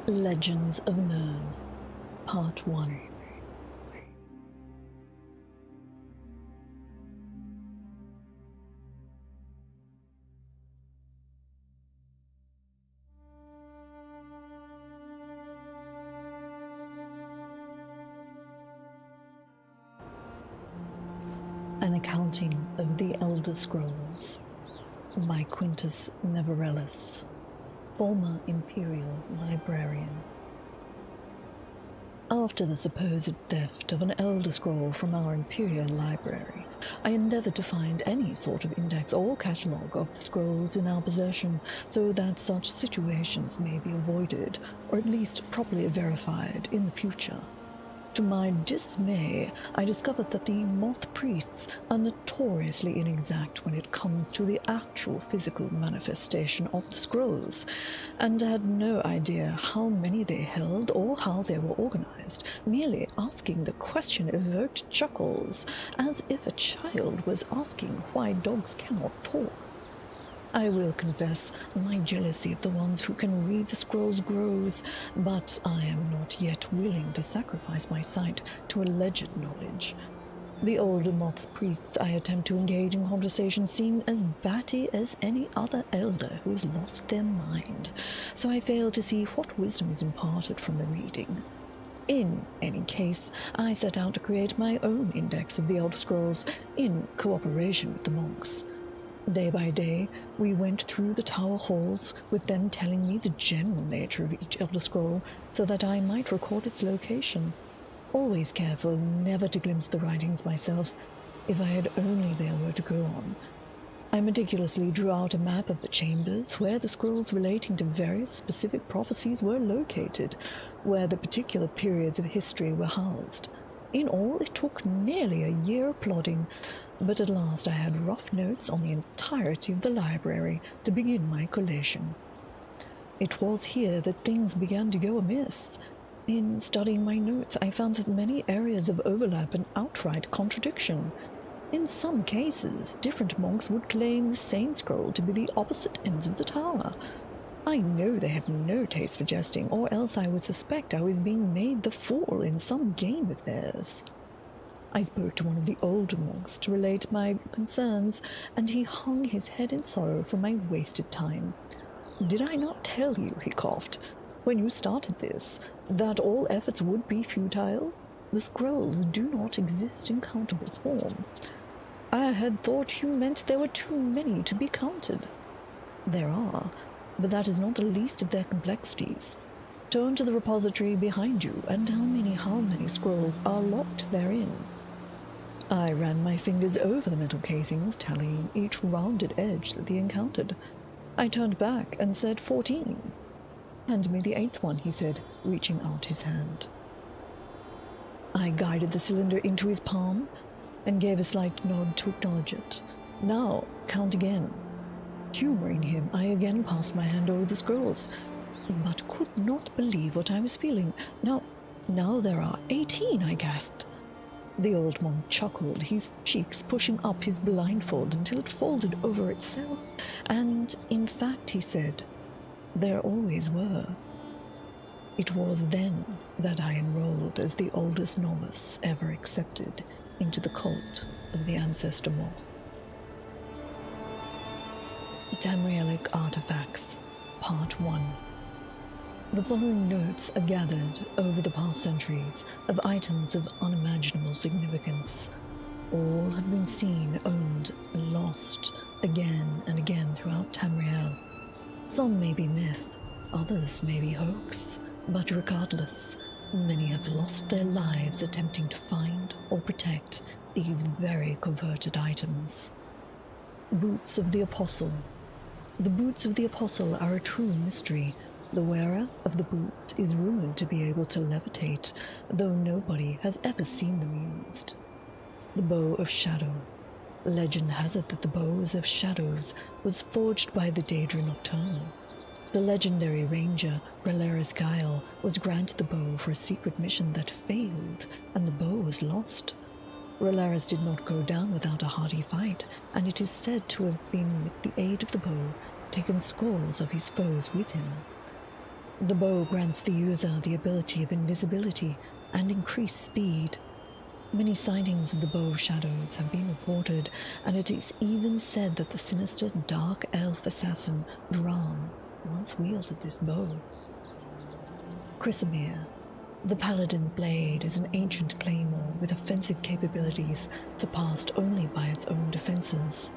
Legends of Nirn, Part 1. An Accounting of the Elder Scrolls by Quintus Neverellus, former Imperial Librarian. After the supposed theft of an Elder Scroll from our Imperial Library, I endeavored to find any sort of index or catalogue of the scrolls in our possession so that such situations may be avoided, or at least properly verified in the future. To my dismay, I discovered that the moth priests are notoriously inexact when it comes to the actual physical manifestation of the scrolls, and had no idea how many they held or how they were organized. Merely asking the question evoked chuckles, as if a child was asking why dogs cannot talk. I will confess, my jealousy of the ones who can read the scrolls grows, but I am not yet willing to sacrifice my sight to alleged knowledge. The older moth priests I attempt to engage in conversation seem as batty as any other elder who has lost their mind, so I fail to see what wisdom is imparted from the reading. In any case, I set out to create my own index of the Elder Scrolls in cooperation with the monks. Day by day, we went through the tower halls, with them telling me the general nature of each Elder Scroll, so that I might record its location. Always careful never to glimpse the writings myself, if I had only there were to go on. I meticulously drew out a map of the chambers where the scrolls relating to various specific prophecies were located, where the particular periods of history were housed. In all, it took nearly a year of plodding, but at last I had rough notes on the entirety of the library to begin my collation. It was here that things began to go amiss. In studying my notes, I found that many areas of overlap and outright contradiction. In some cases, different monks would claim the same scroll to be the opposite ends of the tower. I know they had no taste for jesting, or else I would suspect I was being made the fool in some game of theirs. I spoke to one of the older monks to relate my concerns, and he hung his head in sorrow for my wasted time. "Did I not tell you," he coughed, "when you started this, that all efforts would be futile? The scrolls do not exist in countable form." "I had thought you meant there were too many to be counted." "There are, but that is not the least of their complexities. Turn to the repository behind you and tell me how many scrolls are locked therein." I ran my fingers over the metal casings, tallying each rounded edge that they encountered. I turned back and said 14. "Hand me the 8th one," he said, reaching out his hand. I guided the cylinder into his palm and gave a slight nod to acknowledge it. "Now, count again." Humoring him, I again passed my hand over the scrolls, but could not believe what I was feeling. Now there are 18, I gasped. The old monk chuckled, his cheeks pushing up his blindfold until it folded over itself, and, in fact, he said, "there always were." It was then that I enrolled as the oldest novice ever accepted into the cult of the Ancestor Moth. Tamrielic Artifacts, Part 1. The following notes are gathered over the past centuries of items of unimaginable significance. All have been seen, owned, and lost again and again throughout Tamriel. Some may be myth, others may be hoax, but regardless, many have lost their lives attempting to find or protect these very coveted items. Boots of the Apostle. The boots of the Apostle are a true mystery. The wearer of the boots is rumored to be able to levitate, though nobody has ever seen them used. The Bow of Shadow. Legend has it that the Bow of Shadows was forged by the Daedra Nocturnal. The legendary ranger, R'hllera's Guile, was granted the bow for a secret mission that failed, and the bow was lost. R'hllera's did not go down without a hearty fight, and it is said to have been with the aid of the bow taken scores of his foes with him. The bow grants the user the ability of invisibility and increased speed. Many sightings of the bow of shadows have been reported, and it is even said that the sinister dark elf assassin Dran once wielded this bow. Chrysamere. The Paladin's Blade is an ancient claymore with offensive capabilities surpassed only by its own defenses.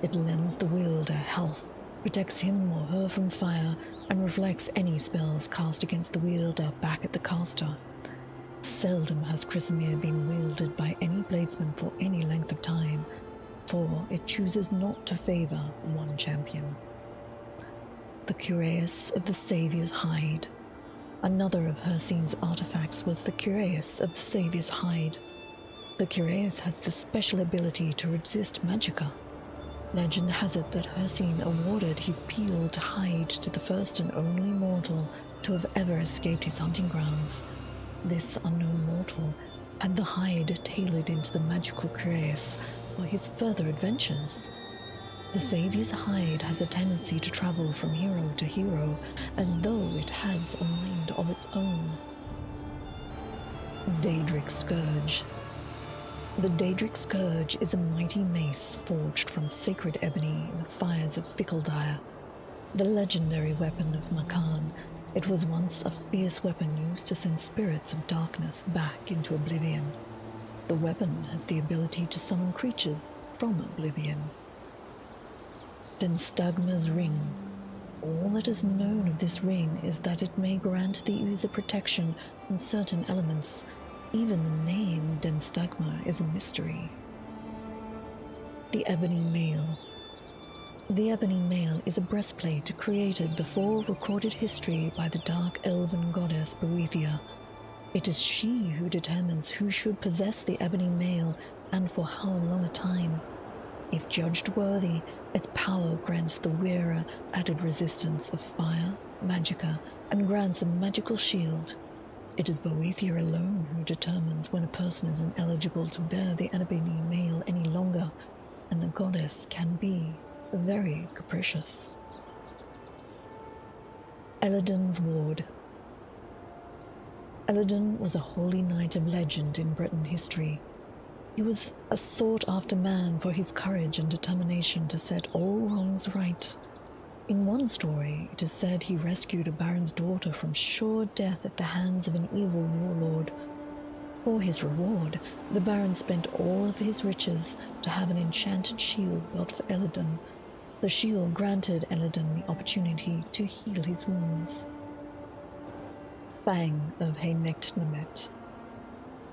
It lends the wielder health, protects him or her from fire, and reflects any spells cast against the wielder back at the caster. Seldom has Chrysamere been wielded by any bladesman for any length of time, for it chooses not to favor one champion. The Cuirass of the Saviour's Hide. Another of Hircine's artifacts was the Cuirass of the Saviour's Hide. The Cuirass has the special ability to resist magicka. Legend has it that Hircine awarded his peeled hide to the first and only mortal to have ever escaped his hunting grounds. This unknown mortal had the hide tailored into the magical cuirass for his further adventures. The Saviour's Hide has a tendency to travel from hero to hero, as though it has a mind of its own. Daedric Scourge. The Daedric Scourge is a mighty mace forged from sacred ebony in the fires of Fickledire. The legendary weapon of Makan, it was once a fierce weapon used to send spirits of darkness back into oblivion. The weapon has the ability to summon creatures from oblivion. Denstagma's Ring. All that is known of this ring is that it may grant the user protection from certain elements. Even the name Denstagma is a mystery. The Ebony Male. The Ebony Male is a breastplate created before recorded history by the dark elven goddess Boethia. It is she who determines who should possess the Ebony Male and for how long a time. If judged worthy, its power grants the wearer added resistance of fire, magicka, and grants a magical shield. It is Boethia alone who determines when a person is ineligible to bear the Ebony Male any longer, and the goddess can be very capricious. Elidan's Ward. Elidan was a holy knight of legend in Breton history. He was a sought-after man for his courage and determination to set all wrongs right. In one story, it is said he rescued a baron's daughter from sure death at the hands of an evil warlord. For his reward, the baron spent all of his riches to have an enchanted shield built for Elidan. The shield granted Elidan the opportunity to heal his wounds. Fang of Hainekt-Nemet.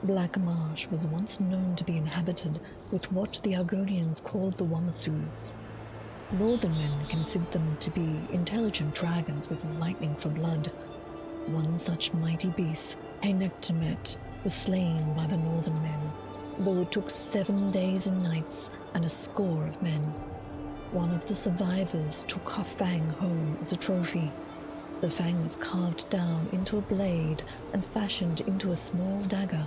Black Marsh was once known to be inhabited with what the Argonians called the Wamasus. Northern men considered them to be intelligent dragons with lightning for blood. One such mighty beast, Hainekt-Nemet, was slain by the northern men, though it took 7 days and nights and a score of men. One of the survivors took her fang home as a trophy. The fang was carved down into a blade and fashioned into a small dagger.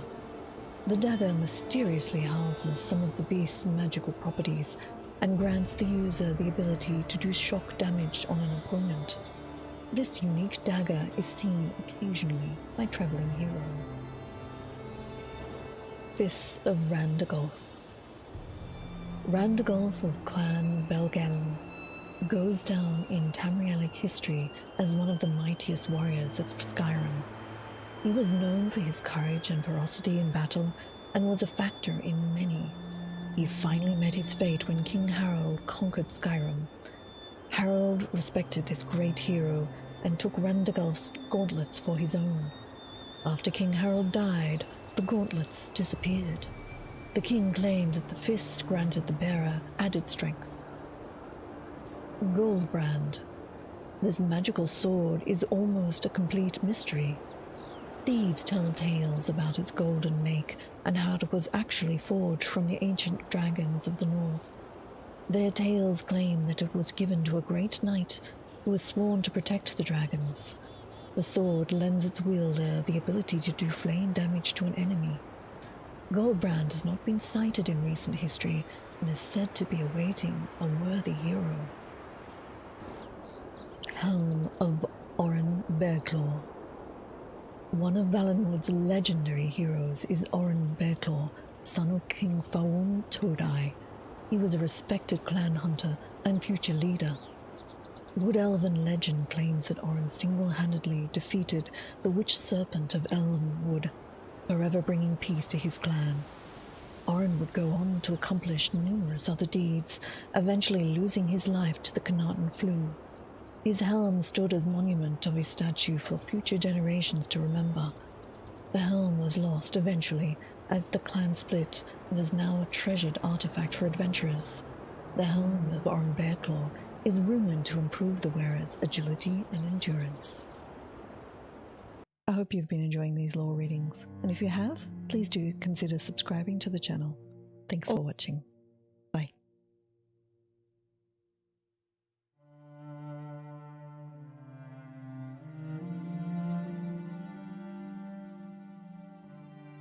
The dagger mysteriously houses some of the beast's magical properties and grants the user the ability to do shock damage on an opponent. This unique dagger is seen occasionally by traveling heroes. Fists of Randagulf. Randagulf of Clan Belgeln goes down in Tamrielic history as one of the mightiest warriors of Skyrim. He was known for his courage and ferocity in battle, and was a factor in many. He finally met his fate when King Harald conquered Skyrim. Harald respected this great hero and took Randagulf's gauntlets for his own. After King Harald died, the gauntlets disappeared. The king claimed that the fist granted the bearer added strength. Goldbrand. This magical sword is almost a complete mystery. Thieves tell tales about its golden make and how it was actually forged from the ancient dragons of the north. Their tales claim that it was given to a great knight who was sworn to protect the dragons. The sword lends its wielder the ability to do flame damage to an enemy. Goldbrand has not been cited in recent history and is said to be awaiting a worthy hero. Helm of Oren Bearclaw. One of Valenwood's legendary heroes is Oren Bearclaw, son of King Faum Todai. He was a respected clan hunter and future leader. Wood Elven legend claims that Oren single-handedly defeated the witch serpent of Elmwood, forever bringing peace to his clan. Oren would go on to accomplish numerous other deeds, eventually losing his life to the Connaughton flu. His helm stood as monument of his statue for future generations to remember. The helm was lost eventually as the clan split and is now a treasured artifact for adventurers. The helm of Oren Bearclaw is rumored to improve the wearer's agility and endurance. I hope you've been enjoying these lore readings, and if you have, please do consider subscribing to the channel. Thanks for watching.